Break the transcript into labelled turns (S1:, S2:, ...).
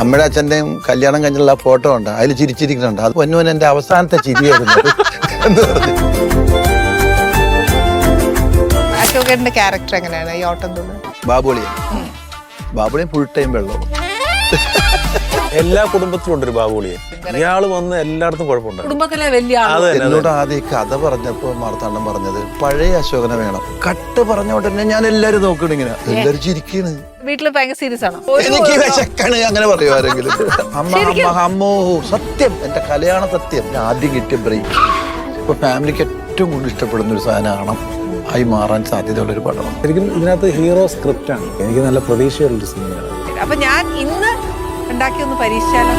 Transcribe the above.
S1: അമ്മയുടെ അച്ഛൻ്റെയും കല്യാണം കഴിഞ്ഞുള്ള ഫോട്ടോ ഉണ്ട്, അതിൽ ചിരിച്ചിരിക്കുന്നുണ്ട്. അത് പൊന്നുവൻ എൻ്റെ അവസാനത്തെ ചിരിയായിരുന്നു എന്ന് പറഞ്ഞു.
S2: അശോകന്റെ ക്യാരക്ടർ എങ്ങനെയാണ് ഈ ഓട്ടം തുള്ളൽ?
S1: ബാബുളിയെ ഫുൾ ടൈം വെള്ളവും.
S3: എല്ലാ കുടുംബത്തിലും ഉണ്ട് ഒരു ബാബുളിയെ. ഇയാള് വന്ന് എല്ലായിടത്തും കുഴപ്പമുണ്ടായി.
S4: കുടുംബത്തിലെ വലിയ
S1: എന്നോട് ആദ്യം ഈ കഥ പറഞ്ഞപ്പോ മാർത്താണ്ഡൻ പറഞ്ഞത് പഴയ അശോകനെ വേണം. കട്ട് പറഞ്ഞ ഉടനെ ഞാൻ എല്ലാരും നോക്കണ ഇങ്ങനെ, എല്ലാരും ചിരിക്കണ്.
S2: വീട്ടില് ഭയങ്കര സീരിയസ് ആണോ?
S1: എനിക്ക് വിശക്കാണ് അങ്ങനെ പറയും ആരെങ്കിലും. അമ്മോ സത്യം, എന്റെ കലയാണ് സത്യം. ഞാൻ ആദ്യം കിട്ടിയ ബ്രേക്ക്. ഇപ്പൊ ഫാമിലിക്ക് ഏറ്റവും കൂടുതൽ ഇഷ്ടപ്പെടുന്ന ഒരു സാധനമാണ് ആയി മാറാൻ സാധ്യതയുള്ള ഒരു പടമാണ്.
S3: ശരിക്കും ഇതിനകത്ത് ഹീറോ സ്ക്രിപ്റ്റ് ആണ്. എനിക്ക് നല്ല പ്രതീക്ഷയുള്ളൊരു സിനിമയാണ്.
S2: അപ്പൊ ഞാൻ ഇന്ന് ഉണ്ടാക്കി ഒന്ന് പരീക്ഷിച്ചാലോ?